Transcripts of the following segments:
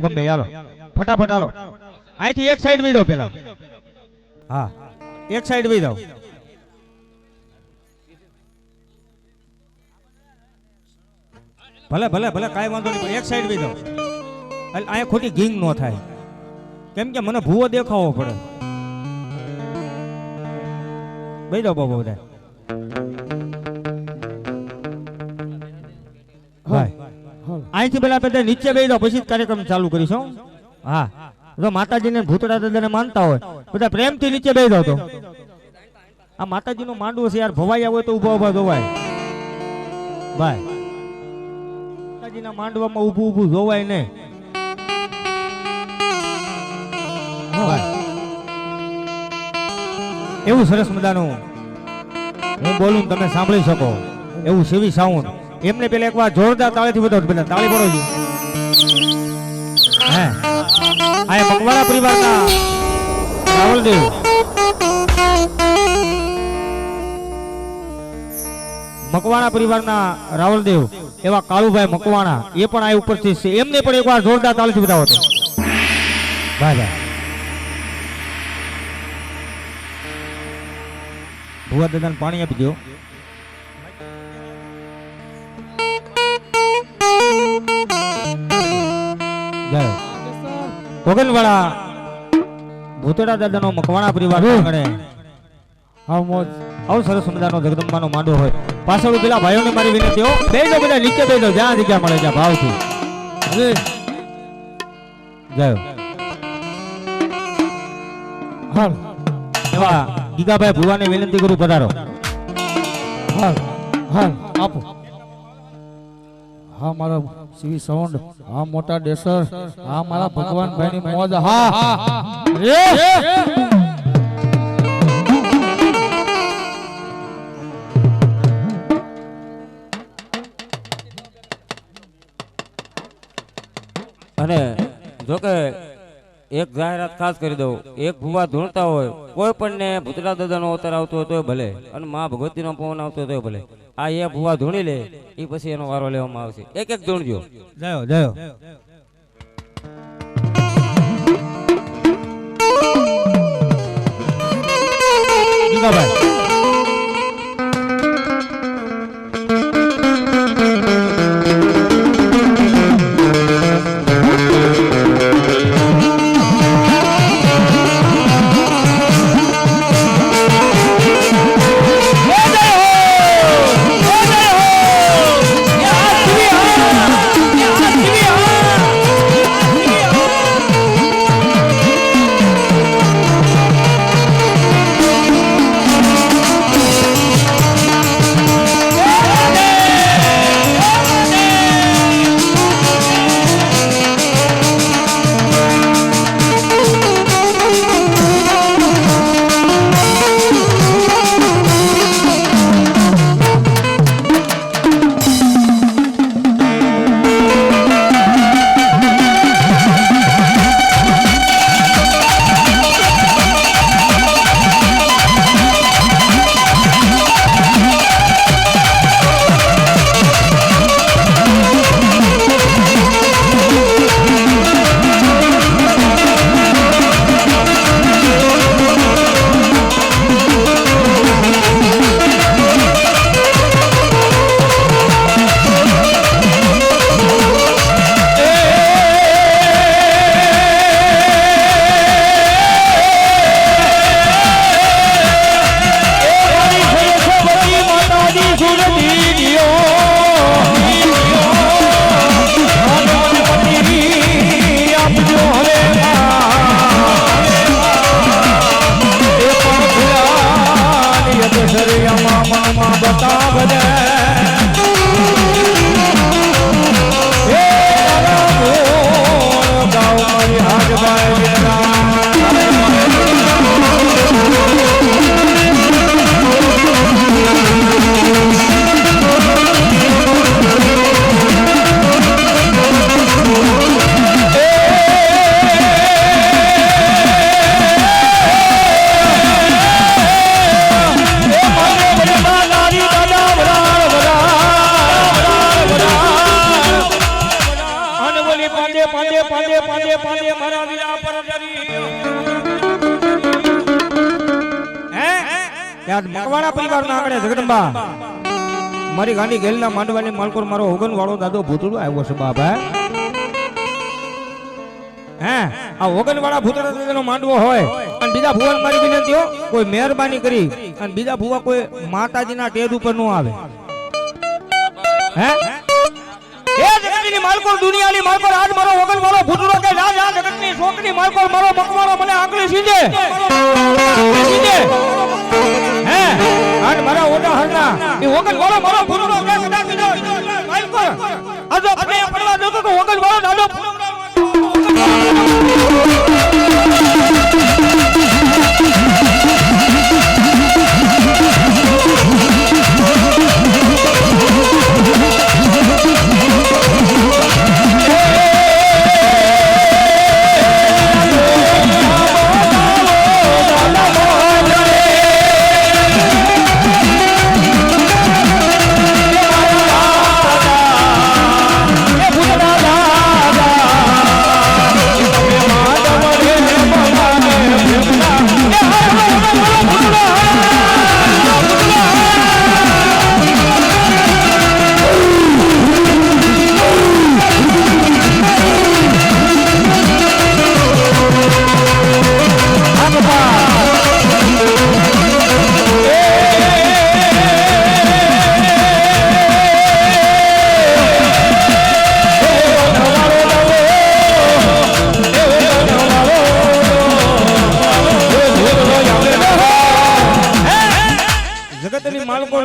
ગમે હાલો ફટાફટ હાલો અહીંથી એક સાઈડ વી દો પેલા હા એક સાઈડ વી દો ભલે ભલે ભલે કાંઈ વાંધો નહીં એક સાઈડ વી દો અહીંયા ખોટી ગીંગ ન થાય કેમ કે મને ભૂવો દેખાવો પડે ભાઈ દો બાબા બધા અહીંથી પેલા બધા નીચે બેસી દો પછી કાર્યક્રમ ચાલુ કરીશું હા જો માતાજીને ભૂતળા દાદાને માનતા હોય બધા પ્રેમથી નીચે બેસી દો તો આ માતાજીનું માંડવું છે યાર ભવાયા હોય તો ઉભા ઉભા જોવાય ભાઈ માતાજીના માંડવામાં ઊભું ઊભું જોવાય નહીં એવું સરસ મજાનું હું બોલું તમે સાંભળી શકો એવું સેવી સાઉન્ડ એમને પેલા એકવાર જોરદાર તાળીથી બતાવો પેલા તાળી પડો છો હે આ મકવાણા પરિવારના રાવલદેવ મકવાણા પરિવારના રાવલદેવ એવા કાળુભાઈ મકવાણા એ પણ આ ઉપસ્થિત છે એમને પણ એકવાર જોરદાર તાળીથી બતાવો તો ભાઈ ભાઈ ભુવા દાદાને પાણી આપી દો ઓગલવાળા ભૂતળા દાદાનો મકવાણા પરિવાર આગળ આવ સરસ મજાનો જગદંબાનો માંડવો હોય પાછળ પેલા ભાઈઓને મારી વિનંતી હો બેસો બધા નીચે બેસો જ્યાં જગ્યા મળે ત્યાં ભાવથી જાયો હા એવા ગીગાભાઈ ભુવાને વિનંતી કરું પધારો હા હા આપો હા મારા સીવી સાઉન્ડ હા મોટા ડેસર હા મારા ભગવાન ભાઈની મોજ હા અને જોકે એક જાહેરાત ખાસ કરી દઉં એક ભુવા ધૂણતા હોય કોઈ પણ ને ભૂતળા દાદાનો અવતાર આવતો હોય તોય ભલે અને મા ભગવતીનો પવન આવતો હોય તોય ભલે આ એ ભુવા ધૂણી લે એ પછી એનો વારો લેવામાં આવશે એક એક ધૂણજો જાયો જાયો ગીગાભાઈ કે આજ મકવાણા પરિવારના આંગણે જગદંબા મારી ગાંડી ગેલના માંડવાની માલકોર મારો ઓગન વાળો દાદો ભૂતળો આવ્યો છે બાબા. હે આ ઓગન વાળા ભૂતળા દાદાનો માંડવો હોય અને બીજા ભુવન મારી વિનંતીઓ કોઈ મહેરબાની કરી અને બીજા ભુવા કોઈ માતાજીના ટેજ ઉપર નો આવે. હે એ જગતની માલકોર દુનિયાની માલકોર આજ મારો ઓગન વાળો ભૂતળો કે રાજ આ જગતની શોકની માલકોર મારો મકવાણો મને આંગળી સીધે હે આજ મારા ઓડા હરના એ ઓગન વાળો મારો ભૂતળો કે કદાચ કીધો માલકોર આજો આપણે પડવા દો તો ઓગન વાળો દાદો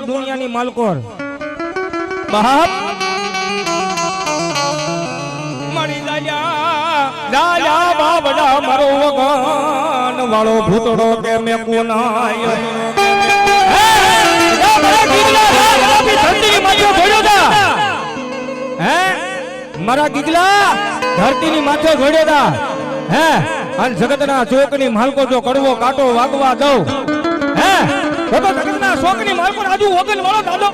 દુનિયાની માલકોર બાપ મારી દાદા બાબડા મારો વગન વાળો ભૂતડો કે મે કોનાય મારા ગીગલા ધરતીની માથે ઘોડ્યો તા હે અને જગતના ચોકની માલકો જો કડવો કાંટો વાગવા દઉં હે તો જગતના ચોકની માલકો આજુ ઓગન વાળો દાદો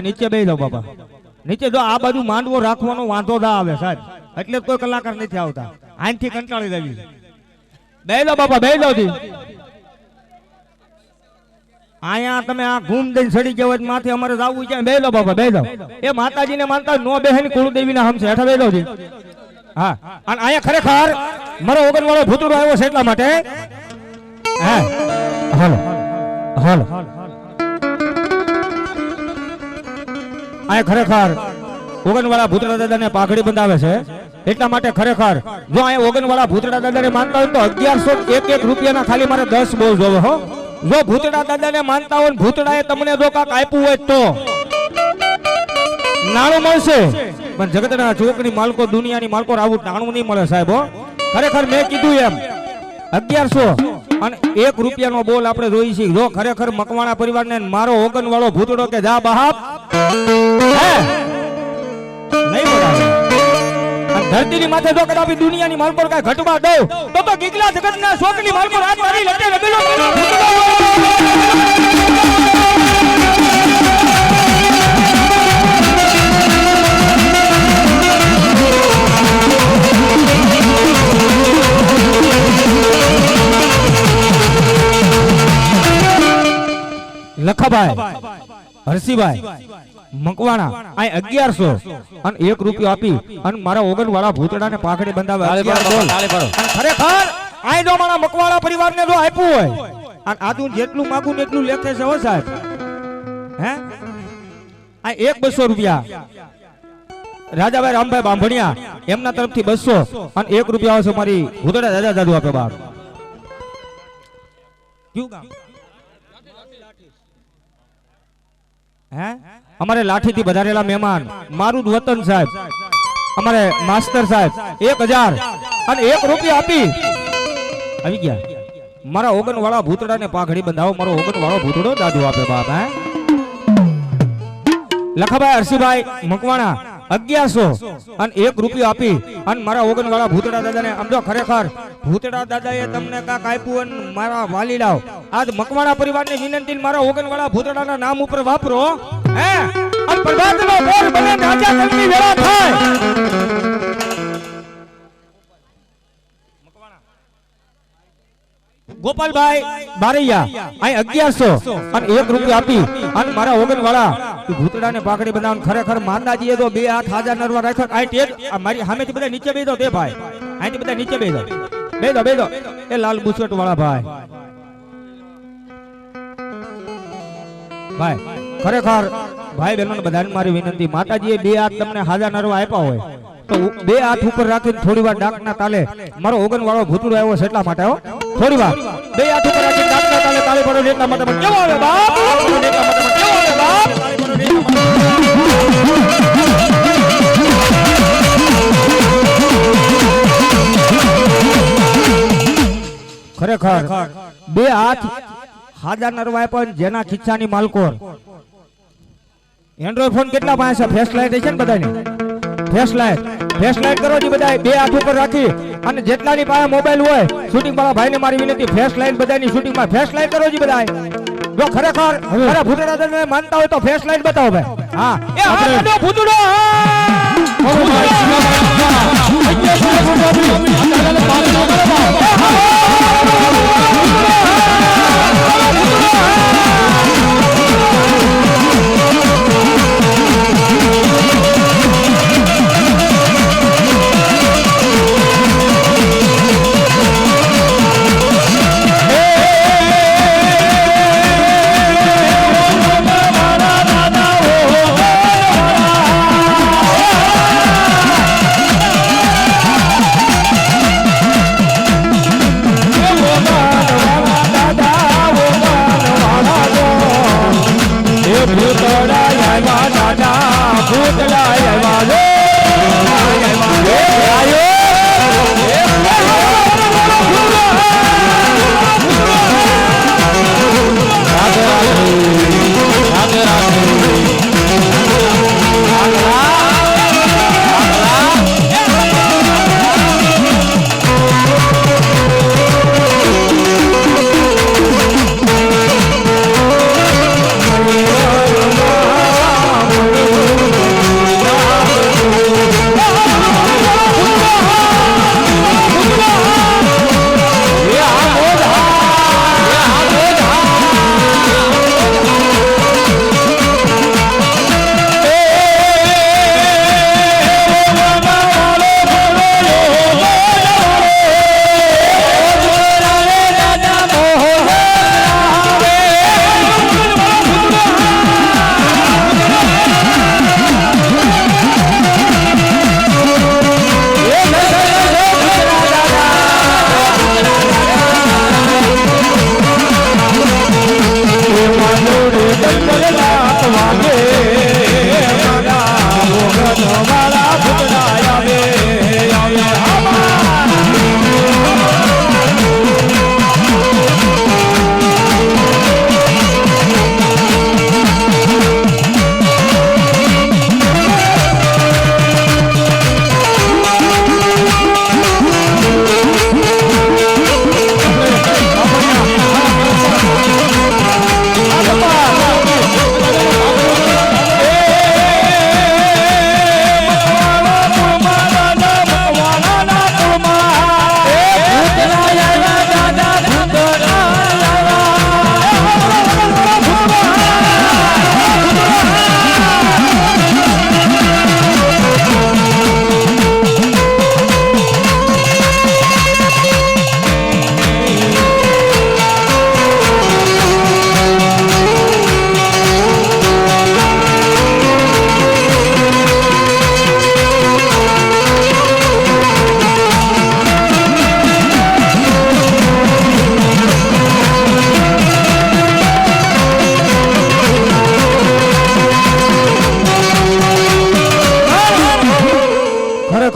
નીચે બેહી જાવ બાબા નીચે જો આ બાજુ માંડવો રાખવાનો વાંધો ના આવે સાહેબ એટલે કોઈ કલાકાર નથી આવતા આનથી કંટાળી દેવી બેહી જાવ બાબા બેહી જાવ આયા તમે આ ઘૂમ દઈને સડી જાવ માથે અમારે જાવું છે બેહી જાવ બાબા બેહી જાવ એ માતાજીને માનતા નો બેહે કુળદેવીના હમસે હેઠા બેહી જાવ હા અને આયા ખરેખર મારો ઓગન વાળો ભૂતળો આવ્યો છે એટલા માટે હે હાલો હાલો આ ખરેખર ઓગનવાળા ભૂતળા દાદાને પાઘડી બંધાવે છે એટલા માટે ખરેખર જો આ ઓગનવાળા ભૂતળા દાદાને માનતા હોય તો 1101 રૂપિયાના ખાલી મારે 10 બોલ જોવે હો જો ભૂતળા દાદાને માનતા હોય ભૂતળાએ તમને જો કાક આપ્યું હોય તો નાણું મળશે પણ જગતના ચોકની માલકો દુનિયાની માલકો આવું નાણું નહીં મળે સાહેબ હો ખરેખર મેં કીધું એમ 1100 અને 1 રૂપિયાનો બોલ આપણે જોઈ છીએ જો ખરેખર મકવાણા પરિવારને મારો ઓગન વાળો ભૂતળો કે જા બાપ નહીં બોલાવે ધરતીની માથે જો કદાપી દુનિયાની માલકોર કાંઈ ઘટવા દઉં તો ગીગલા જગતના શોકની માલકોર હાથ મારી લટે રબેલો લખાભાઈ હરસીભાઈ મકવાણા આ 1100 અને 1 રૂપિયો આપી અને મારા ઓગન વાળા ભૂતડાને પાઘડી બંધાવે ખરેખર આ જો મારા મકવાણા પરિવારને જો આપ્યું હોય અને આદુ જેટલું માંગુ ને એટલું લેખે છે હો સાહેબ હે આ 1 200 રૂપિયા રાજાભાઈ રામભાઈ બાંભણિયા એમના તરફથી 200 અને 1 રૂપિયા આવશે મારી ભૂતડા દાદા દાદુ આપે બાપ ક્યું ગામ હે અમારે લાઠીથી વધારેલા મહેમાન મારું વતન સાહેબ અમારે માસ્ટર સાહેબ 1000 અને 1 રૂપિયા આપી આવી ગયા મારા ઓગન વાળા ભૂતડાને પાઘડી બંધાવો મારો ઓગન વાળો ભૂતડો દાદુ આપે બાપ હે લખાભાઈ હરસીભાઈ મકવાણા 1100 અને 1 રૂપિયો આપી અને મારા ઓગન વાળા ભૂતડા દાદાને સમજો ખરેખર ભૂતડા દાદાએ તમને કાક આપ્યું અને મારા વાલીડાઓ આજ મકવાણા પરિવારની વિનંતી મારા ઓગન વાળા ભૂતડાના નામ ઉપર વાપરો હે અને પ્રભાતનો બોર બને રાજા કલની વેળા થાય ગોપાલભાઈ બારૈયા અહીં 1100 અને 1 રૂપિયો આપી અને મારા ઓગન વાળા ભૂતડાને પાકડી બનાવવાનું ખરેખર માતાજીએ તો 2 હાથ હાજર નરવા રાખ્યો આ ટેજ મારી સામેથી બધા નીચે બેસી દો તે ભાઈ અહીંથી બધા નીચે બેસી દો એ લાલ બુશર્ટ વાળા ભાઈ ખરેખર ભાઈ બહેનોને બધાને મારી વિનંતી માતાજીએ 2 હાથ તમને હાજર નરવા આપ્યા હોય તો 2 હાથ ઉપર રાખીને થોડી વાર ડાકના તાલે મારો ઓગન વાળો ભૂતડો આવ્યો છે એટલા માટે થોડી વાર 2 હાથ ઉપર રાખીને ડાકના તાલે તાળી પડો એટલા માટે કેવો આવે બાપ એટલા માટે કેવો આવે બાપ ખરેખર 2 હાથ હાજર નરવા આપ્યા જેના ખિસ્સાની માલકોર એન્ડ્રોઈડ ફોન કેટલા પાસે છે ફેસ લાઈટ છે ને બધાને ફેસ લાઈટ કરો જી બધા 2 હાથ ઉપર રાખી અને જેટલાની પાસે મોબાઈલ હોય શૂટિંગ વાળા ભાઈને મારી વિનંતી ફેસ લાઈટ બધાની શૂટિંગમાં ફેસ લાઈટ કરો જી બધા જો ખરેખર અરે ભૂતડા દાદાને માનતા હોય તો ફેસ લાઈટ બતાવો ભાઈ હા એ આ ભૂતડો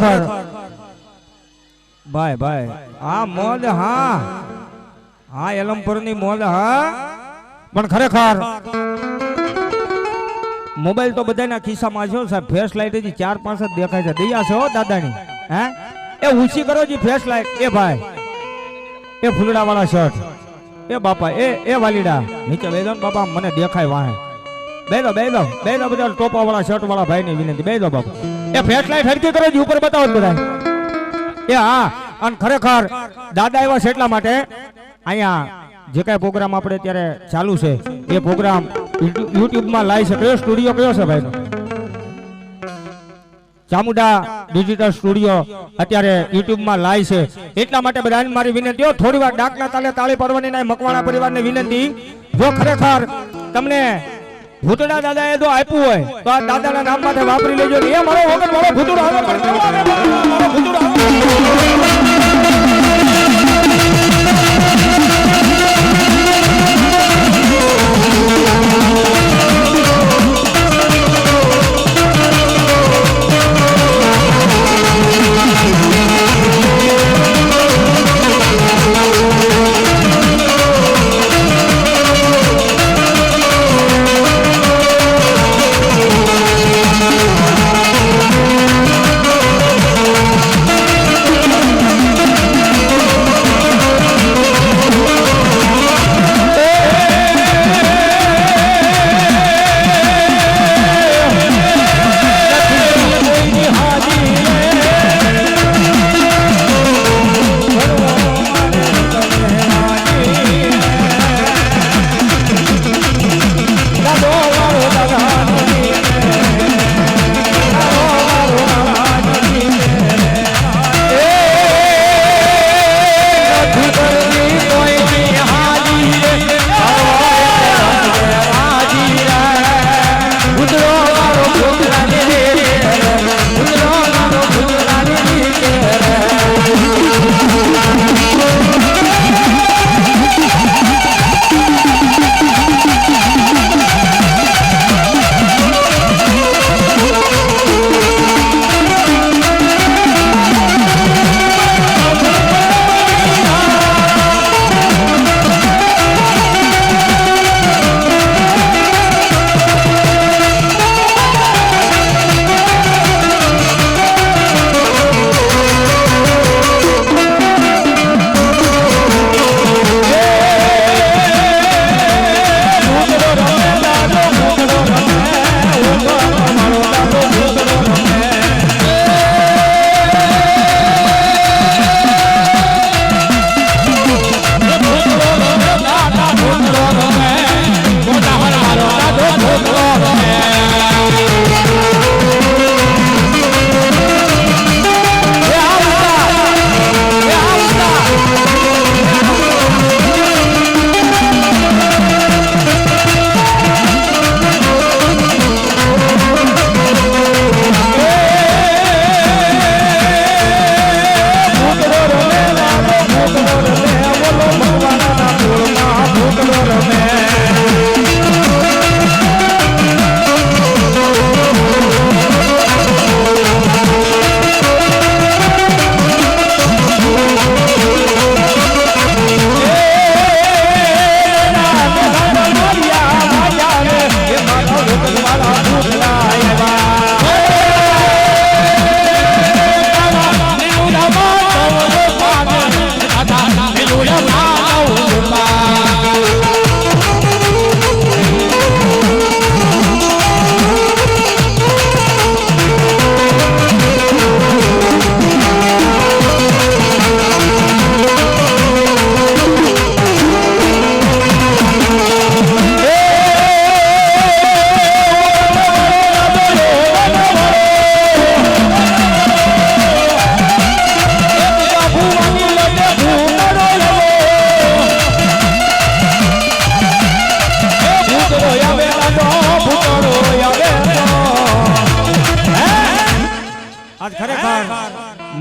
ખરેખર ભાઈ ભાઈ આ મોજ હા હા એલમપુરની મોજ હા પણ ખરેખર મોબાઈલ તો બધાના ખિસ્સામાં છે સાહેબ ફ્લેશ લાઈટ હજી 4-5 જ દેખાય છે દયા છે હો દાદાની હે એ ઊંચી કરો જી ફ્લેશ લાઈટ એ ભાઈ એ ફૂલડા વાળા શર્ટ એ બાપા એ વાલીડા નીચે બેસો ને બાપા મને દેખાય વાહે બેસો બધા ટોપા વાળા શર્ટ વાળા ભાઈ ની વિનંતી બેસો બાપા એ ફ્લેશ લાઈટ હરકી કરો જી ઉપર બતાવો બધા એ હા અને ખરેખર દાદા એવા છે એટલા માટે અહીંયા જે કાંઈ પ્રોગ્રામ આપણે અત્યારે ચાલુ છે એ પ્રોગ્રામ યુટ્યુબ માં લાવી છે કયો સ્ટુડિયો કયો છે ભાઈ ચામુંડા ડિજિટલ સ્ટુડિયો અત્યારે યુટ્યુબ માં લાવી છે એટલા માટે બધાને મારી વિનંતી થોડી વાર ડાકના તાલે તાળી પાડવાની ના મકવાણા પરિવારને વિનંતી જો ખરેખર તમને ભૂતડા દાદાએ જો આપ્યું હોય તો આ દાદાના નામ માટે વાપરી લેજો એ મારો વગર મારો ભૂતડો આવે મારો ભૂતડો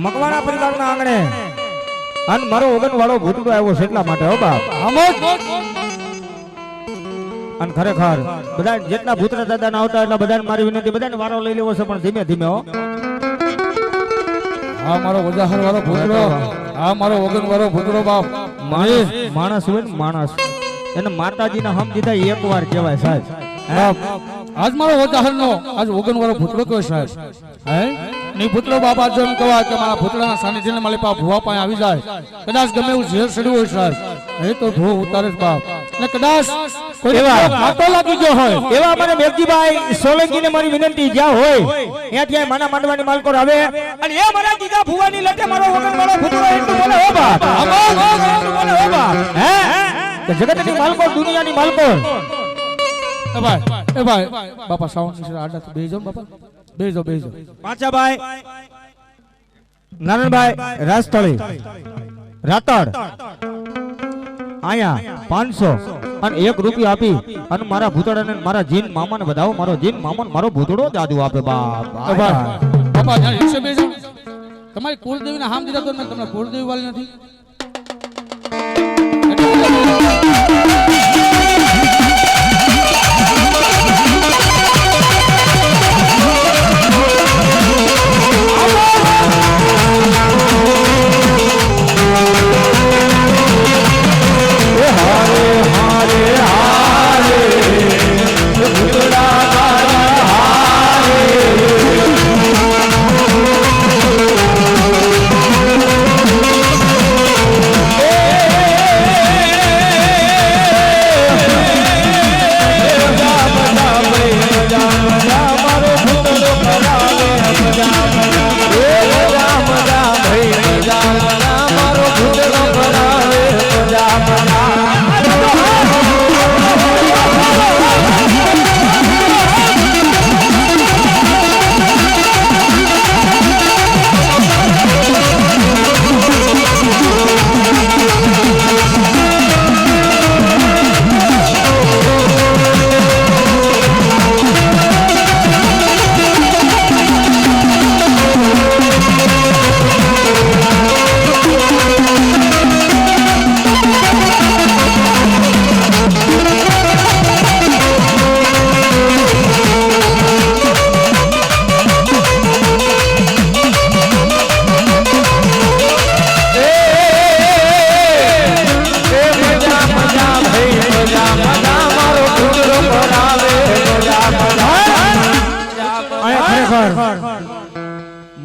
મકવાણા પરિવારના આંગણે અને મારો ઓગન વાળો ભૂતડો આવ્યો છે એટલા માટે હો બાપ અને ખરેખર બધા જેટલા ભૂતરા દાદા ના આવતા એટલા બધાને મારી વિનંતી બધાને વારો લઈ લેવો છે પણ ધીમે ધીમે હો આ મારો વજાહર વાળો ભૂતરો, આ મારો વગન વાળો ભૂતરો બાપ. માણસ હોય ને માણસ એને માતાજીના હમ દીધા એકવાર કહેવાય સાહેબ. બાપ આજ મારો વજાહર નો આજ વગન વાળો ભૂતરો કયો સાહેબ? હે ની પુત્રો બાપા જો એમ કહેવાય કે મારા પુત્રના સાનિધ્યને મારી પાસે ભુવા પાસે આવી જાય, કદાચ ગમે એવું ઝેર ચડ્યું હોય સાહેબ, એ તો ધો ઉતારે જ બાપ. ને કદાચ કોઈ એવા માતો લાગી ગયો હોય એવા મને મેઘજીભાઈ સોલંકીને મારી વિનંતી જ્યાં હોય ત્યાંથી માના માંડવાની માલકોર આવે અને એ મારા દીદા ભુવાની લટે મારો વગન વાળો ભૂતરો એટલું બોલે હો બાપ, એટલું બોલે હો બાપ. હે કે જગતની માલકોર દુનિયાની માલકોર. એ ભાઈ બાપા સાવન ની આડા તો બેજો ને બાપા, બેજો. પાંચાભાઈ નારણભાઈ રાજસ્થળી રાતડ આયા 500 અને 1 રૂપિયો આપી અને મારા ભૂતડાને મારા જીન મામાને વધાવો. મારો જીન મામા મારો ભૂતડો જાદુ આપે બાપ. બાપા જ્યાં ઈચ્છે બેજો. તમારી કુળદેવીના હામ દીધા તો મેં તમને કુળદેવી વાળી નથી.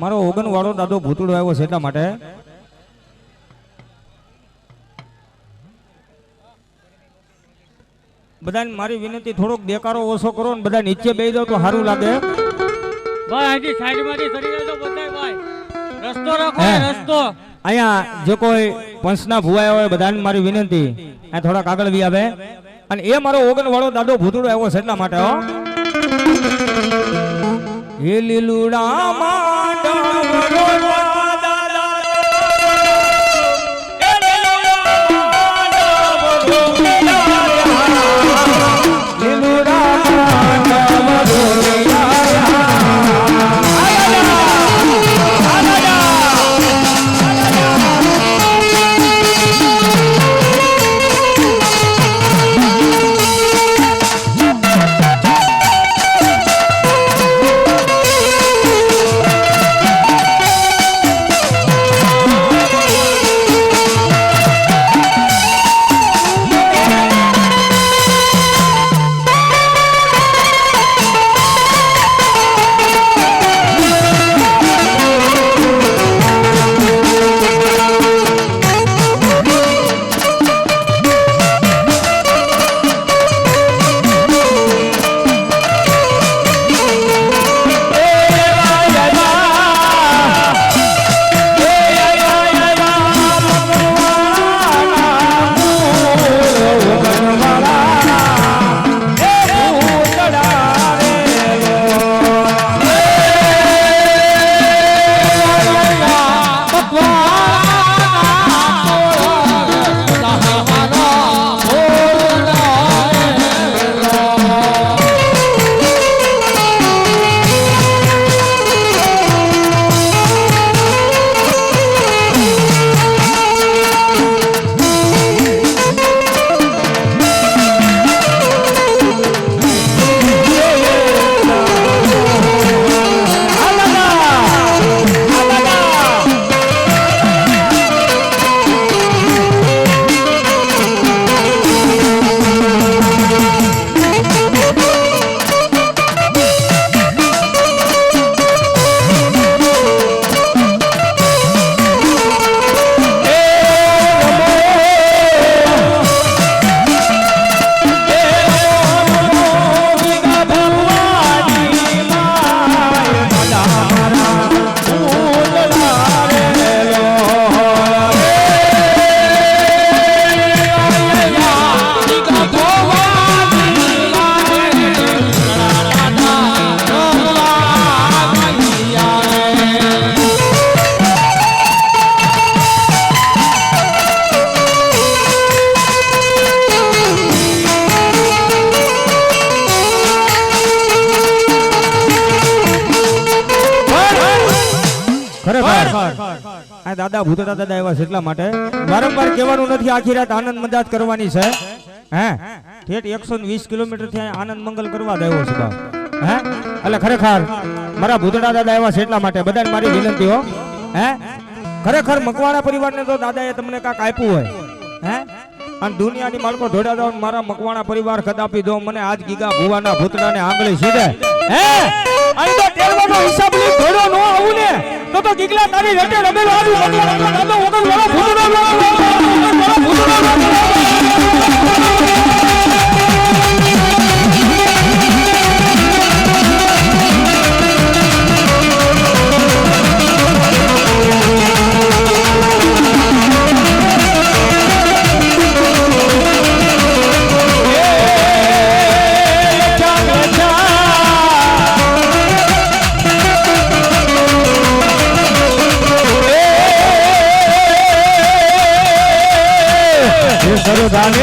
મારો ઓગન વાળો દાદો ભૂતળો આવ્યો છે એટલા માટે બધાને મારી વિનંતી થોડોક દેકારો ઓછો કરો ને બધા નીચે બેસી જાવ તો સારું લાગે. ભાઈ અહીંથી સાઈડમાંથી સરી જાવ તો બધાય ભાઈ રસ્તો રાખો, રસ્તો. અહીંયા જો કોઈ પંચના ભુવાયા હોય બધાને મારી વિનંતી આ થોડાક આગળ વી આવે અને એ મારો ઓગન વાળો દાદો ભૂતળો આવ્યો છે એટલા માટે હો. એ લીલુડા માંડવનો દાદા એ લીલુડા આ દાદા ભૂતડા દાદા એવા છે એટલા માટે વારંવાર કહેવાનું નથી આખી રાત આનંદ મજાજ કરવાની છે હે ઠેઠ 120 કિલોમીટર થી આનંદ મંગલ કરવા દેવો છે બાપ હે એટલે ખરેખર મારા ભૂતડા દાદા એવા છે એટલા માટે બધાને મારી વિનંતી હો હે ખરેખર મકવાણા પરિવારને તો દાદાએ તમને કાંક આપ્યું હોય હે અને દુનિયાની માલકો ધોડા દો મારા મકવાણા પરિવાર કદાપી દો મને આજ ગીગા ભુવાના ભૂતડાને આંગળી સીધે હે અહીં તો તેલવાનો હિસાબ લી ધોડો નો આવું ને તો ગીગલા તારી રટે રમેલો આવી મકવાણા દાદો વગર વાળો ભૂતડો સરદાને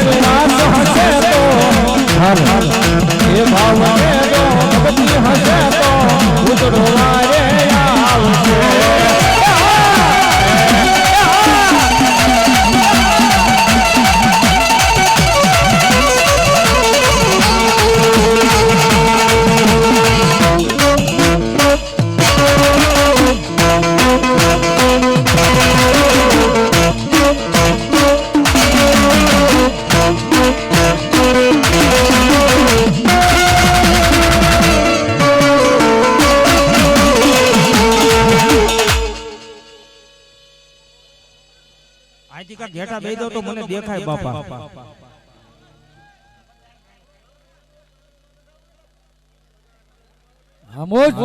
સુવાસ હસે તો બાબને તો ભલકી હસે તો ઉતરવાને આવશે આવશે દાદા ઘેટા બેઈ દો તો મને દેખાય બાપા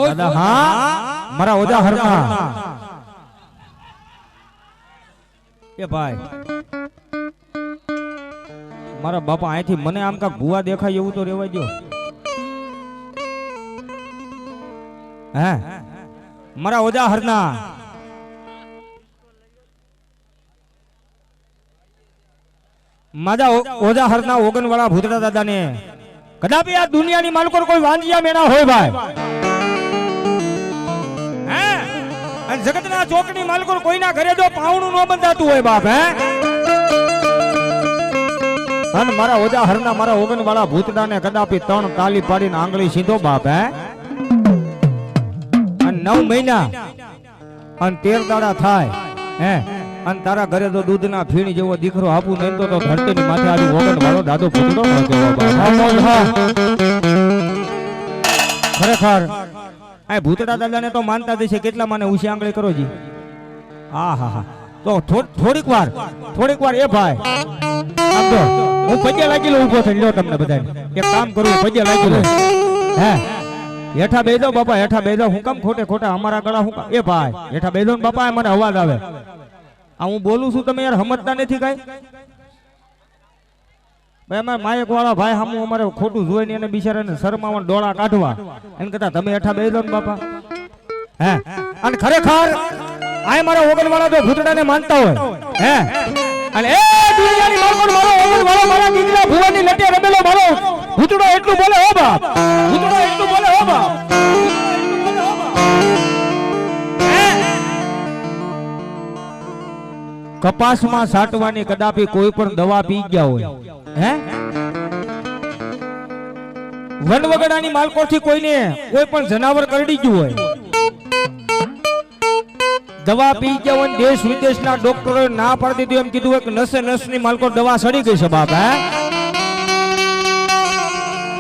દાદા હા મારા ઓજા હરના એ ભાઈ મારા બાપા અહીંથી મને આમ કાક ભુવા દેખાય એવું તો રેવાય દો હે મારા ઓજા હરના માજા ઓજા હરના ઓગન વાળા ભૂતડા દાદા ને કદાપી આ દુનિયાની માલકો કોઈ વાંજિયા મેના હોય ભાઈ હે અને જગતના ચોકની માલકો કોઈના ઘરે જો પાવણું ન બંધાતું હોય બાપ હે અને મારા ઓજા હરના મારા ઓગન વાળા ભૂતડા ને કદાપી 3 તાલી પાડીને આંગળી સીધો બાપ હે અને 9 મહિના અને 13 દાડા થાય હે અને તારા ઘરે તો દૂધના ફીણી જેવો દીકરો આપું નહીં તો ધરતીની માથે આવી ઓગણ વાળો દાદો ભૂતડો ન કહેવો ખરેખર આ ભૂતડા દાદાને તો માનતા જ છે કેટલા મને ઉછી આંગળી કરો જી હા હા હા તો થોડીક વાર એ ભાઈ આમ તો હું પગે લાગી લો ઊભો થઈ લ્યો તમને બધાને એક કામ કરું પગે લાગી લો હે હેઠા બેસો બાપા હેઠા બેસો હું કામ ખોટે અમારા ગળા હું એ ભાઈ હેઠા બેસો ને બાપા મને અવાજ આવે આ હું બોલું છું તમે યાર સમજતા નથી કઈ ભાઈ અમારે માયક વાળા ભાઈ સામું અમારે ખોટું જોઈને એને બિચારાને શરમાવા ડોળા કાઢવા એને કરતા તમે હેઠા બેસો ને બાપા હે અને ખરેખર આ મારા ઓગણ વાળા તો ભૂતડાને માનતા હોય હે અને એ દુનિયાની માલકો મારો ઓગણ વાળો મારા ગીગલા ભુવાની લટે રમેલો મારો ભૂતડો એટલું બોલે હો બાપ ભૂતડો એટલું બોલે હો બાપ કપાસમાં સાટવાની કદાપી કોઈ પણ દવા પી ગયા હોય હે વનવગડાની માલકોથી કોઈને કોઈ પણ જનાવર કરડી ગયું હોય દવા પી ગયા હોય દેશ વિદેશના ડોક્ટરોએ ના પાડી દીધું એમ કીધું હોય કે નસે નસની માલકો દવા સડી ગઈ છે બાપ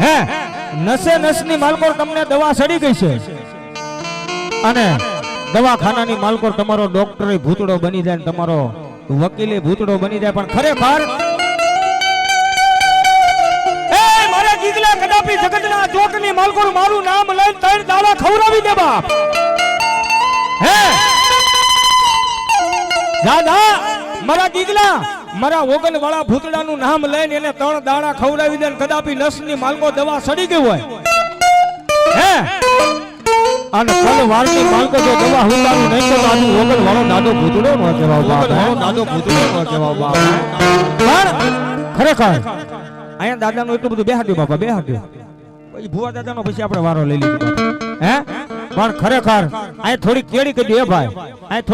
હે નસે નસની માલકો તમને દવા સડી ગઈ છે અને દવાખાનાની માલકો તમારો ડોક્ટર ભૂતડો બની જાય તમારો વકીલે ભૂતડો બની જાય પણ ખરેખર એ મારા ગીગલા કદાપી જગતના ચોકની માલકોર મારું નામ લઈને ત્રણ દાડા ખવડાવી દે બાપ હે દાદા મારા ગીગલા મારા ઓગન વાળા ભૂતડાનું નામ લઈને એને ત્રણ દાડા ખવડાવી દે કદાપી નસની માલકો દવા સડી ગઈ હોય હે અને કલ વાળની માલકો જો દવા હુંતાનું નહીં તો આનું ઓગન વાળો દાદો ભૂતડો નો કહેવાય બાપ દાદો ભૂતડો નો કહેવાય બાપ પણ ખરેખર અહીંયા દાદાનું એટલું બધું બેહાડ્યું બાપા બેહાડ્યું પછી ભુવા દાદાનો પછી આપણે વારો લઈ લીધો હે પણ ખરેખર અહીં થોડી કેડી કરી દે ભાઈ અહીં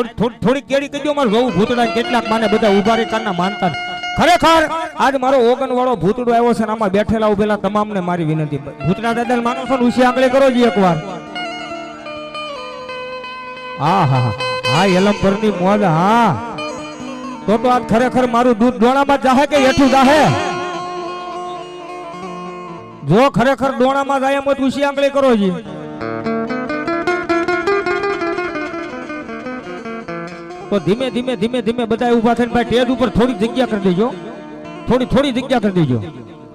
થોડી કેડી કરી દો મારું જોવું ભૂતડા કેટલાક માને બધા ઉભા રહી કારના માનતા ખરેખર આજ મારો ઓગન વાળો ભૂતડો આવ્યો છે ને આમાં બેઠેલા ઉભેલા તમામને મારી વિનંતી ભૂતડા દાદા માનો છો ને ઉસી આંગળે કરો જી એકવાર હા હા હા એલમ પરની મોજ હા તો આજ ખરેખર મારું દૂધ ડોણામાં જાહે કે હેઠું જાહે જો ખરેખર ડોણામાં જાય એમ ઉસી આંગળે કરો જી તો ધીમે ધીમે ધીમે ધીમે બધા ઉભા થઈને ભાઈ ટેજ ઉપર થોડી જગ્યા કરી દેજો થોડી જગ્યા કરી દેજો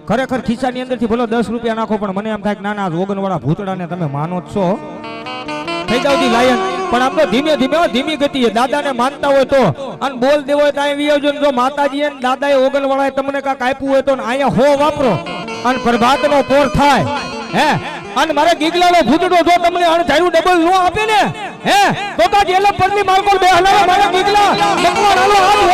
ખરેખર ખિસ્સાની અંદરથી ભલો 10 રૂપિયા નાખો પણ મને એમ થાય કે ના ના ઓગન વાળા ભૂતડાને તમે માનો જ છો થઈ જાવ જી લાયન પણ આમ તો ધીમે ધીમે ધીમી ગતિએ દાદાને માનતા હોય તો અને બોલ દેવો હોય તો અહીં વિયોજો જો માતાજી અને દાદાએ ઓગન વાળાએ તમને કાંઈક આપ્યું હોય તો અહીંયા હો વાપરો અને પ્રભાતનો પોર થાય હે અને મારે ગીગલાનો ભૂતડો જો તમને અણધાર્યું ડબલ નો આપે ને હે તો કા જેલા પરની માલકો બે હલાવે મારે ગીગલા ભગવાન હાલો હાલો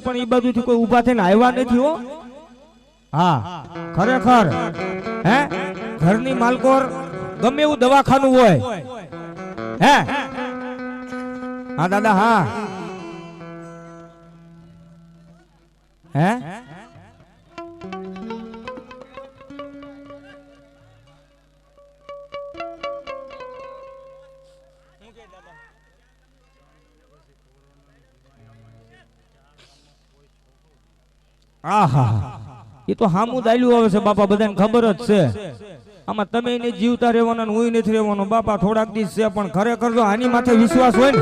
પણ એ બાજુથી કોઈ ઊભા થઈને આવ્યા નથી હો હા ખરેખર હે ઘરની માલકોર ગમે એવું દવાખાનું હોય હે હા દાદા હા હે આહા એ તો હામું દાયલું આવે છે બાપા બધાને ખબર જ છે આમાં તમે એને જીવતા રહેવાનો ને હું નથી રહેવાનો બાપા થોડાક દિવસ છે પણ ખરેખર જો આની માથે વિશ્વાસ હોય ને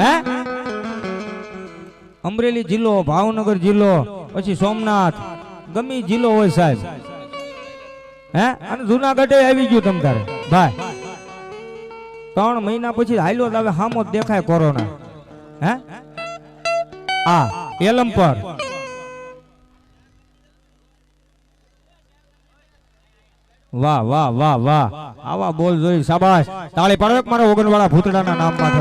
હે અમરેલી જિલ્લો ભાવનગર જિલ્લો પછી સોમનાથ ગમી જિલ્લો હોય સાહેબ હે અને જુનાગઢે આવી ગયું તમ તારે ભાઈ 3 મહિના પછી હાલ્યો જ આવે હામો જ દેખાય કોરોના હે આ એલમ પર વાહ વાહ વાહ વાહ આવા બોલ જોઈ શાબાશ તાળી પાડો મારા ઓગનવાળા ભૂતડાના નામ માટે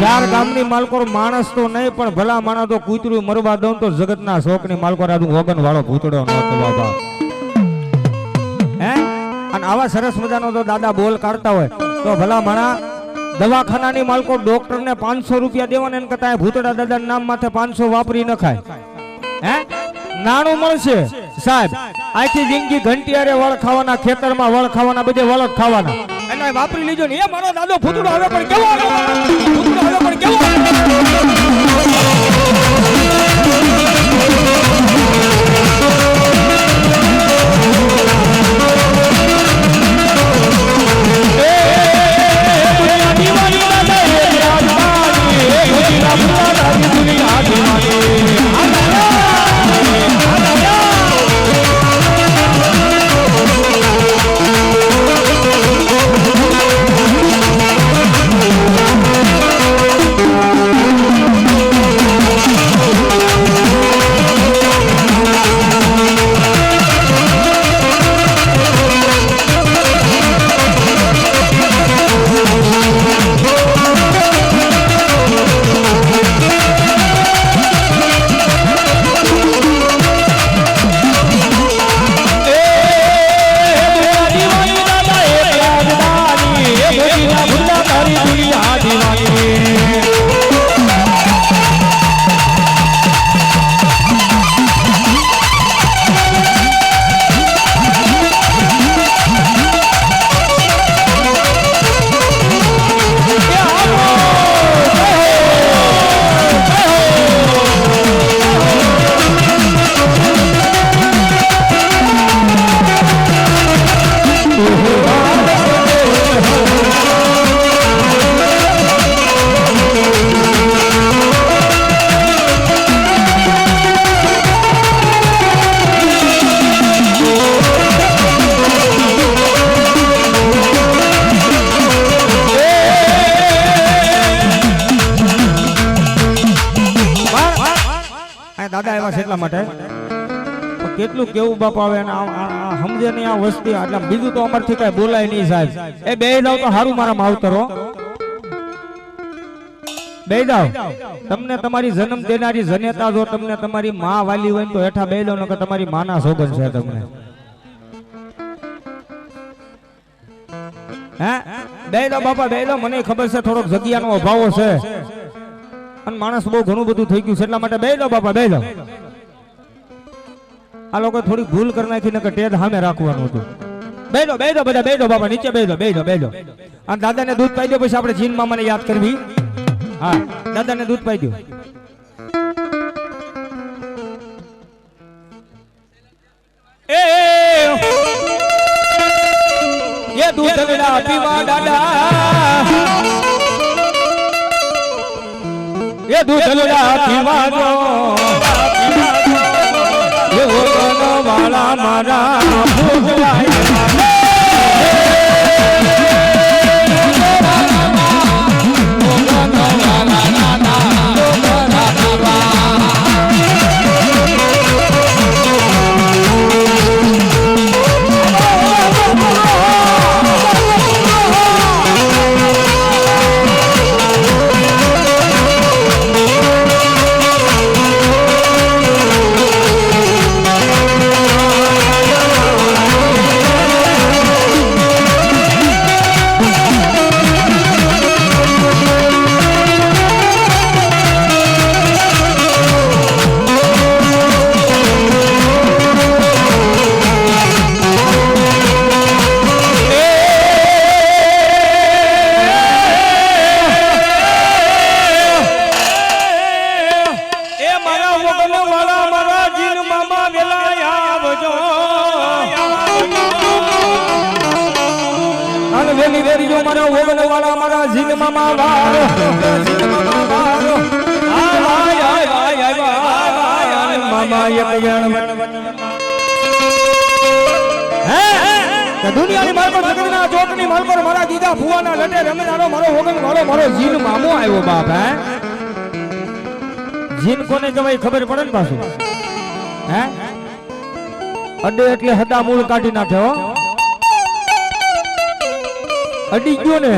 ચાર ગામની માલકોર માણસ તો નહીં પણ ભલા માણસ તો કૂતરું મરવા દઉં તો જગતના શોકની માલકોર આદુ ઓગનવાળો ભૂતડો ન કહેવા હે અને આવા સરસ મજાનો તો દાદા બોલ કાઢતા હોય તો ભલા માણા દવાખાનાની માલકો ડોક્ટરને 500 રૂપિયા દેવાને એમ કરતા ભૂતડા દાદા નામ માથે 500 વાપરી ન ખાય હે નાણું મળશે સાહેબ આખી જિંદગી ઘંટિયારે વળ ખાવાના ખેતરમાં વળ ખાવાના બધે વળ ખાવાના એને વાપરી લીજો ને એ મારો દાદો ભૂતડો હવે પણ કેવો ભૂતડો હવે પણ કેવો એટલા માટે પણ કેટલું કેવું બાપા આવે અને સમજે નહીં આ વસ્તી એટલે બીજું તો અમારથી કઈ બોલાય નહીં સાહેબ એ બે જાવ તો સારું મારા માવતરો બે જાવ તમને તમારી જન્મ દેનારી જનેતા જો તમને તમારી માં વાલી હોય તો હેઠા બે જાવ નકર તમારી માના સોગન છે તમને હે બે જાવ બાપા બે જાવ મને ખબર છે થોડોક જગ્યાનો અભાવ છે અને માણસ બહુ ઘણું બધું થઈ ગયું છે એટલા માટે બે જાવ બાપા બે જાવ આ લોકો થોડી ભૂલ કરી નાખી નકર ટેડ સામે રાખવાનું હતું બેજો બધા બેજો બાપા નીચે બેજો અને દાદાને દૂધ પાઈ દો પછી આપણે જીન મામાને યાદ કરવી હા દાદાને દૂધ પાઈ દો એ દૂધ વેડા પીવા દાદા એ દૂધ વેડા પીવા જો એ ઓગનો વાળા મારા ભૂલાય દુનિયાની માલ પર જગતના ચોકની માલ પર મારા દીદા ફુવાના લટે રમનારો મારો ઓગન વાળો મારો જીન મામો આવ્યો બાપ હે જીન કોને કહેવાય ખબર પડે ને પાછું હે અડે એટલે હદા મૂળ કાઢી નાખ્યો અડી ગયો ને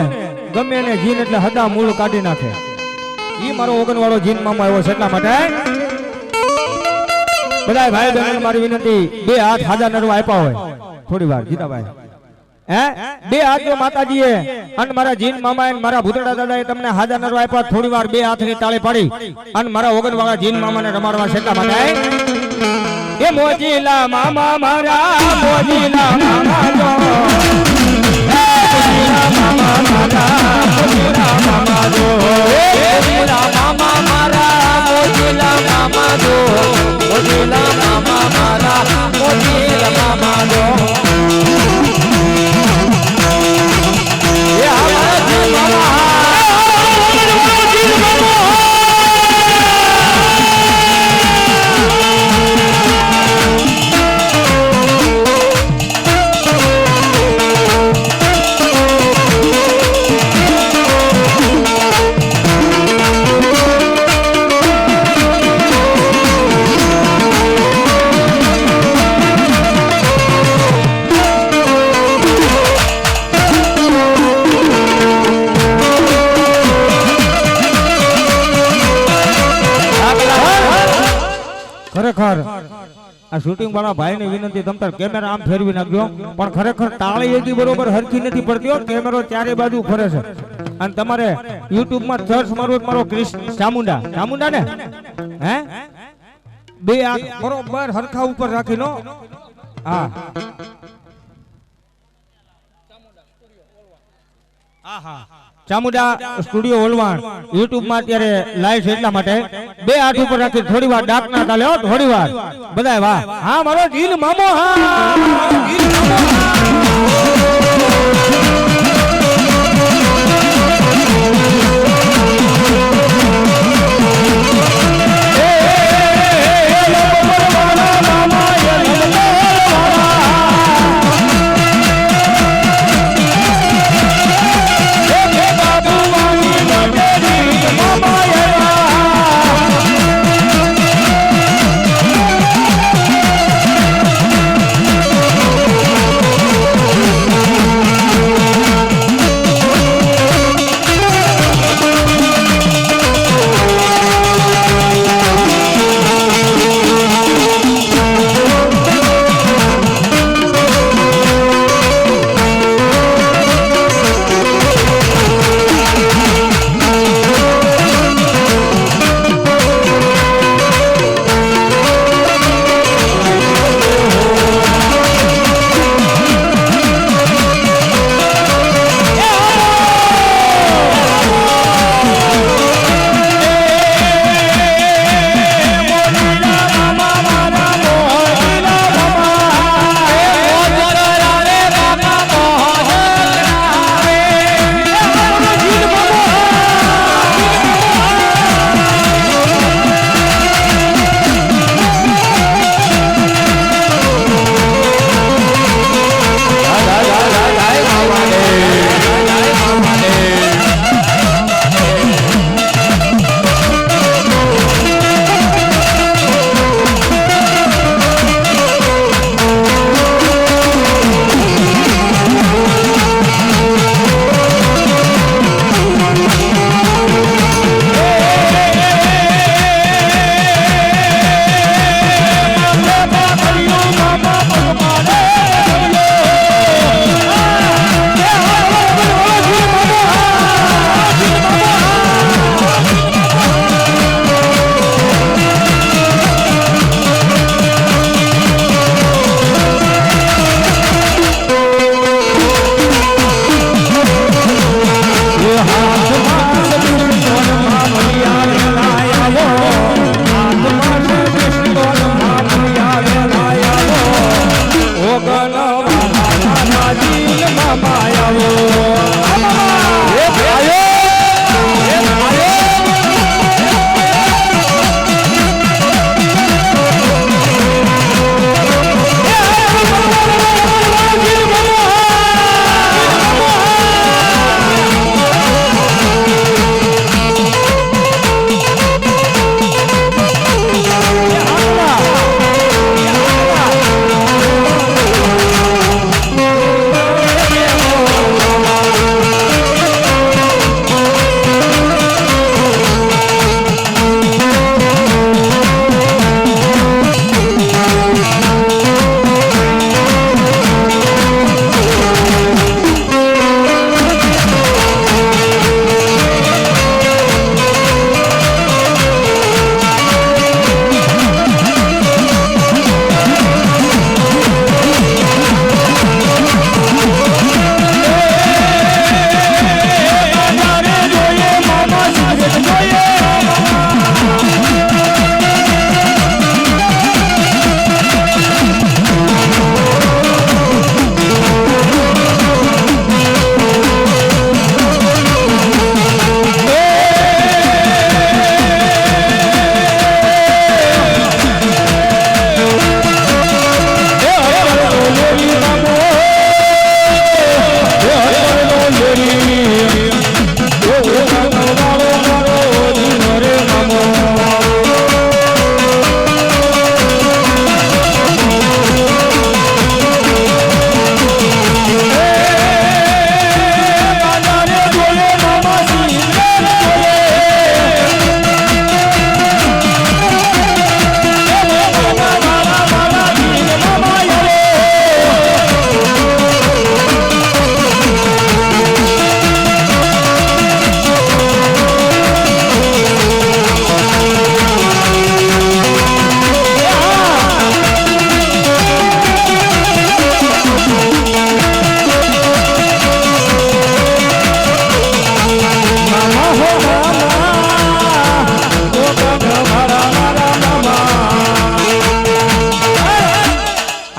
ગમે એને જીન એટલે હદા મૂળ કાઢી નાખે ઈ મારો ઓગન વાળો જીન મામો આવ્યો છે એટલા માટે બધા ભાઈ બહેનો મારી વિનંતી બે હાથ હાજર નરવા આપ્યા હોય થોડી વાર જીતાભાઈ હે બે હાથ જો માતાજીએ અને મારા જીન મામાએ મારા ભૂતડા દાદાએ તમને હાજર નરવા આપ્યા થોડી વાર બે હાથની તાળી પાડી અને મારા ઓગન વાળા જીન મામાને રમાડવા છે એટલા માટે એ મોજીલા મામા મારા મોજીલા મામા જો મોજીલા મામા મારા મોજીલા મામા જો મોજીલા મામા મારા મોજીલા મામા જો મોજીલા મામા મારા મોજીલા મામા જો એ હમારા જીન મામા ખરેખર આ શૂટિંગ વાળા ભાઈને વિનંતી તમ તાર કેમેરા આમ ફેરવી નાખજો પણ ખરેખર તાળી એકી બરોબર હરખી નથી પડતી કેમેરો ચારે બાજુ ફરે છે અને તમારે યુટ્યુબ માં સર્ચ મારો મારો કૃષ્ણ ચામુંડા ને હે બે આંખ બરોબર હરખા ઉપર રાખીનો હા ચામુંડા સ્ટુડિયો ઓલવાણ યુટ્યુબ માં અત્યારે લાઈવ છે એટલા માટે બે હાથ ઉપર રાખી થોડી વાર ડાક ના ચાલે થોડી વાર બધાય વાહ હા મારો જીન મામો હા જીન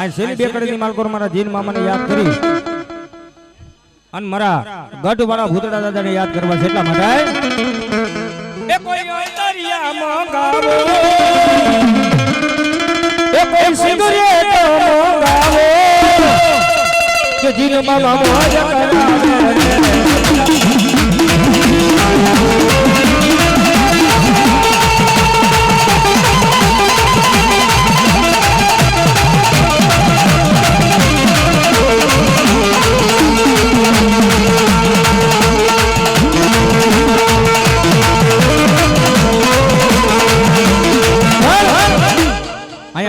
આ શેલી બેકડીની માલકોર મારા જીન મામાને યાદ કરી અને મારા ગઢવાળા ભૂતડા દાદાને યાદ કરવા છે એટલા માટે એ કોઈ અંતરિયા મંગાવો એ કોઈ સિગરેટ મંગાવો કે જીન મામા મોજ કરાવે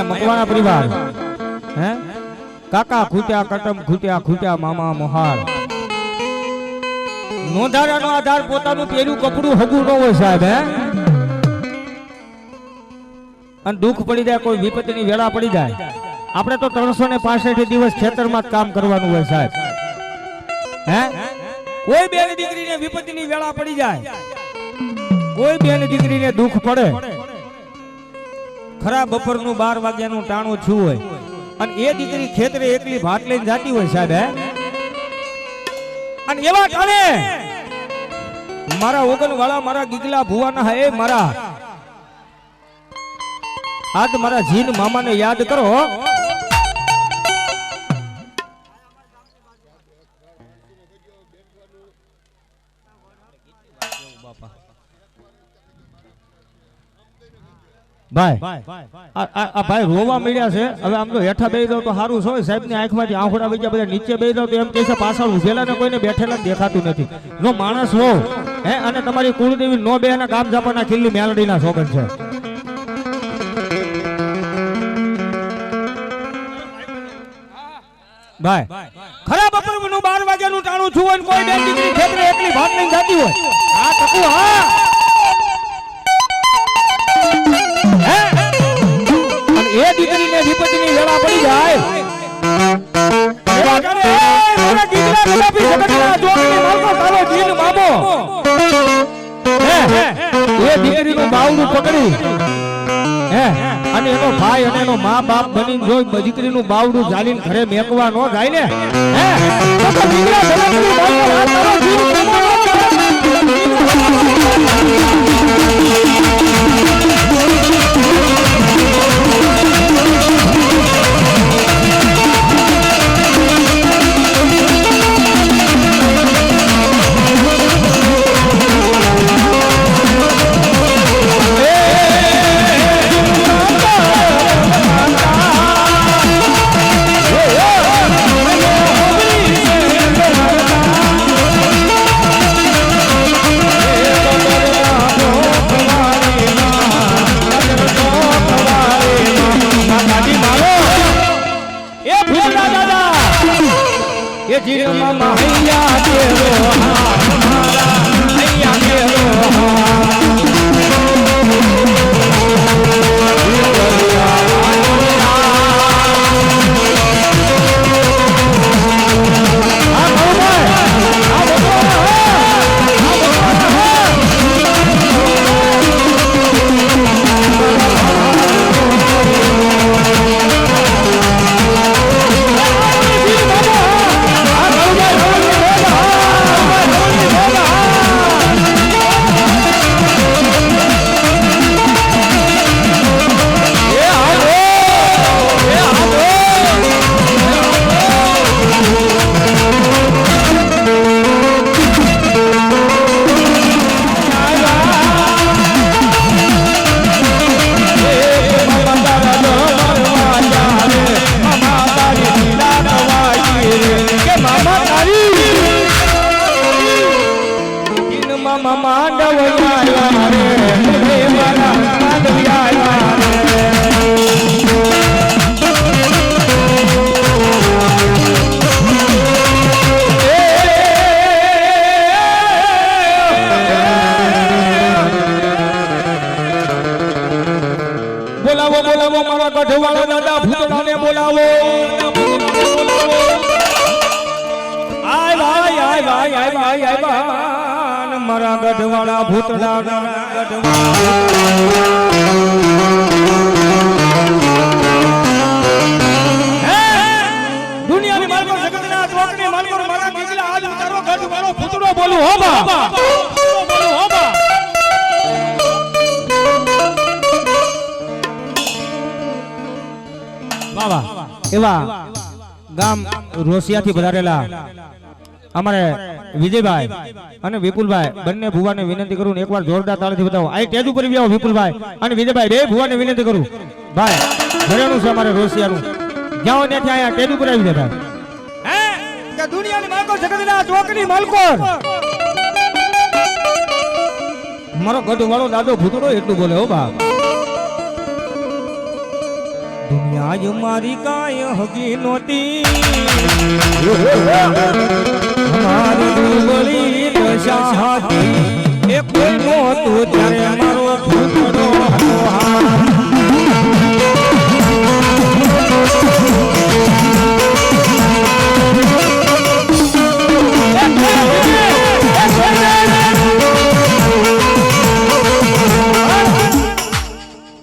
મકવાણા પરિવાર હે કાકા ખૂટ્યા કટમ ખૂટ્યા મામા મોહાર નોંધારાનો આધાર પોતાનું પહેર્યું કપડું હગું ન હોય સાહેબ હે અને દુઃખ પડી જાય કોઈ વિપત્તિની વેળા પડી જાય આપણે તો 365 દિવસ ખેતરમાં જ કામ કરવાનું હોય સાહેબ હે કોઈ બેન દીકરીને વિપત્તિની વેળા પડી જાય કોઈ બેન દીકરીને દુઃખ પડે ખરા બપોરનું 12 વાગ્યાનું ટાણું છું હોય અને એ દીકરી ખેતરે એકલી ભાત લઈને જાતી હોય સાહેબ અને એવા ટાણે મારા ઓગન વાળા મારા ગીગલા ભુવાના હે મારા આજ મારા જીન મામાને યાદ કરો ભાઈ આ ભાઈ રોવા મળ્યા છે હવે આમ તો હેઠા બેસી જાવ તો સારું છે સાહેબ ની આંખમાંથી આંખોડા વહી ગયા બધા નીચે બેસી જાવ તો એમ કહે છે પાછળ ઉભેલા ને કોઈને બેઠેલા દેખાતું નથી જો માણસ હો હે અને તમારી કુળદેવી નો બે ના ગામ જાપાના ખીલ્લી મેલડીના સોગન છે ભાઈ ખરા બપોરનું 12 વાગ્યાનું ટાણું છું અને કોઈ બેન દીકરી ખેતરે એકલી ભાત લઈને જાતી હોય આ ટકુ હા એ દીકરીને વિપત્તિની વેળા પડી જાય એ દીકરીનું બાવડું પકડી અને એનો ભાઈ અને એનો મા બાપ બની જોઈ દીકરીનું બાવડું ઝાલીને ઘરે મેકવા ન જાય ને ગઢવાળા દાદા ભૂતડાને બોલાવો આય ભાઈ આય ભાઈ આય ભાઈ આય ભાઈ મારા ગઢવાળા ભૂતડા ગઢવાળા બોલું હો બા બાબા એવા ગામ રોસિયાથી પધારેલા અમારે વિજયભાઈ અને વિપુલભાઈ બંને ભુવાને વિનંતી કરું એકવાર જોરદાર તાળીથી બતાવો આ ટેજ ઉપર બી આવો વિપુલભાઈ અને વિજયભાઈ બે ભુવાને વિનંતી કરું ભાઈ ઘરેનું છે અમારે રોસિયાનું જાઓ ત્યાંથી અહીંયા ટેજ ઉપર આવી જાય ભાઈ કે દુનિયાની માલકો જગતના ચોકની માલકોર મારો ગઢ વાળો દાદો ભૂતડો એટલું બોલે હો બાપ દુનિયા જ મારી કાય હગી નોતી મારી દુબળી દશા હતી એ કોઈ નહોતું ત્યારે મારો ભૂતડો હતો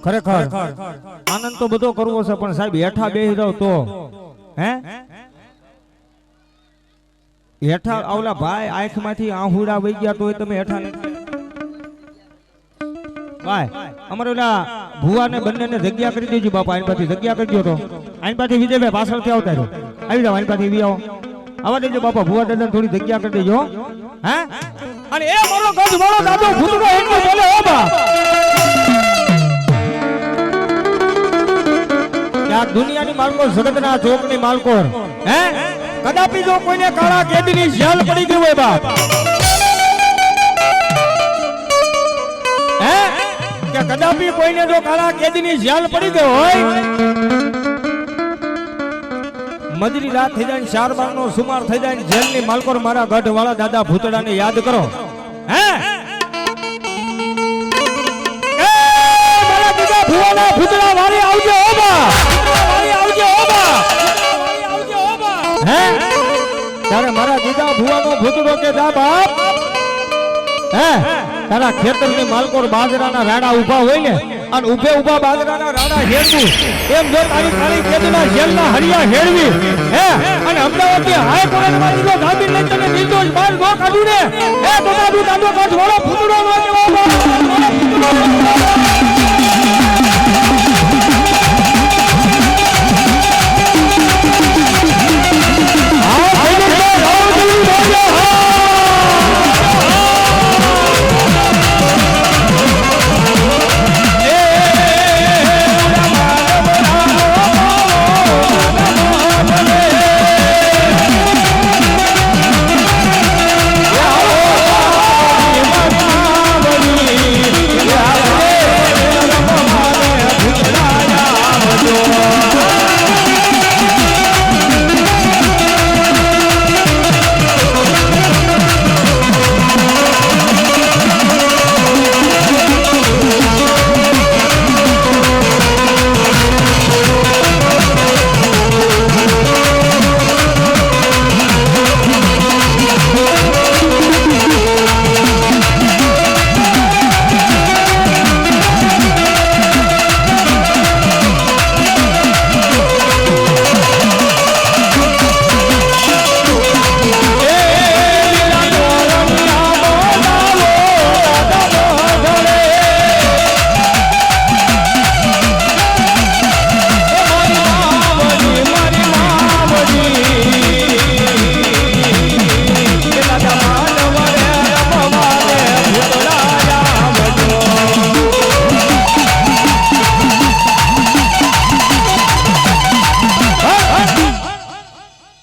ખરેખર આનંદ તો બધો કરવો છે પણ સાહેબ હેઠા બેસી જાવ તો હે હેઠા આવલા ભાઈ આંખમાંથી આહુડા વહી ગયા તો તમે હેઠા નથી ભાઈ અમારે ઓલા ભુવાને બંનેને જગ્યા કરી દેજો બાપા આઈન પાછી જગ્યા કરી દો તો આઈન પાછી વિજયભાઈ પાછળથી આવતા રહો આવી જાવ આઈન પાછી વી આવો આવા દેજો બાપા ભુવા દાદાને થોડી જગ્યા કરી દેજો હે અને એ મારો ગઢ મારો દાદો ભૂતડો એટલો બોલે હો બા આ દુનિયાની માલકો જગતના ચોકની માલકોર હે કદાપી જો કોઈને કાળા કેદીની જેલ પડી ગઈ હોય બાપ હે કે કદાપી કોઈને જો કાળા કેદીની જેલ પડી ગઈ હોય મજરી રાત થઈ જાય 4 નો સુમાર થઈ જાય જેલની માલકોર મારા ગઢ વાળા દાદા ભૂતડાને યાદ કરો હે મારા દાદા ભુવાના ભૂતડા વાળી આવજો હો બા તારે મારા દીદા ભુવાનો ભૂતડો કે જા બાપ હે તારા ખેતરની માલકોર બાજરાના રાડા ઊભા હોય ને અને ઊભા બાજરાના રાડા હેડવું એમ જો તારી ખાલી કેદના જેલના હરિયા હેડવી હે અને અમદાવાદની હાઈકોર્ટમાં દીધો જામીન લઈ તને નિર્દોષ બહાર નો કાઢું ને હે તો દાદુ કાઢ વાળો ભૂતડો નો કેવો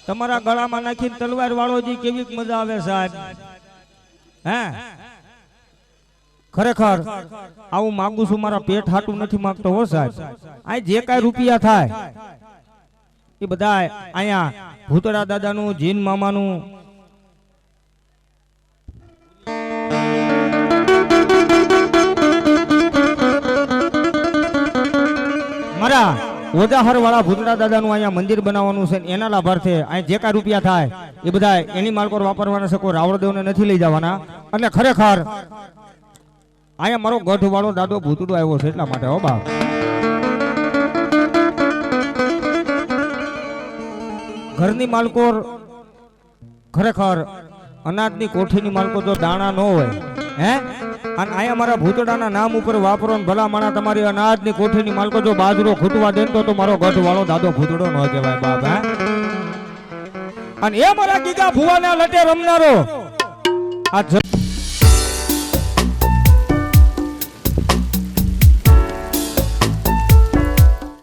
તમારા ગળામાં નાખીને તલવાર વાળો જી કેવી મજા આવે સાહેબ હે ખરેખર આવું માંગુ છું મારા પેટ હાટું નથી માંગતો હો સાહેબ આ જે કાંઈ રૂપિયા થાય એ બધા અહીંયા ભૂતડા દાદાનું જીન મામાનું મારા ઓજાહર વાળા ભૂતડા દાદાનું અહીંયા મંદિર બનાવવાનું છે એના લાભાર્થે અહીં જે કાંઈ રૂપિયા થાય એ બધા એની માલકોર વાપરવાના છે કોઈ રાવણદેવને નથી લઈ જવાના એટલે ખરેખર અહીંયા મારો ગઢ વાળો દાદો ભૂતડો આવ્યો છે એટલા માટે હો બાપ ઘરની માલકોર ખરેખર અનાજની કોઠીની માલકો જો દાણા ન હોય હે અને અહીંયા મારા ભૂતડાના નામ ઉપર વાપરો ને ભલા માણા તમારી અનાજની કોઠીની માલકો જો બાજરો ખૂટવા દે તો મારો ગઢ વાળો દાદો ભૂતડો ન કહેવાય બાપ હે અને એ મારા ગીગા ભુવાના લટે રમનારો આ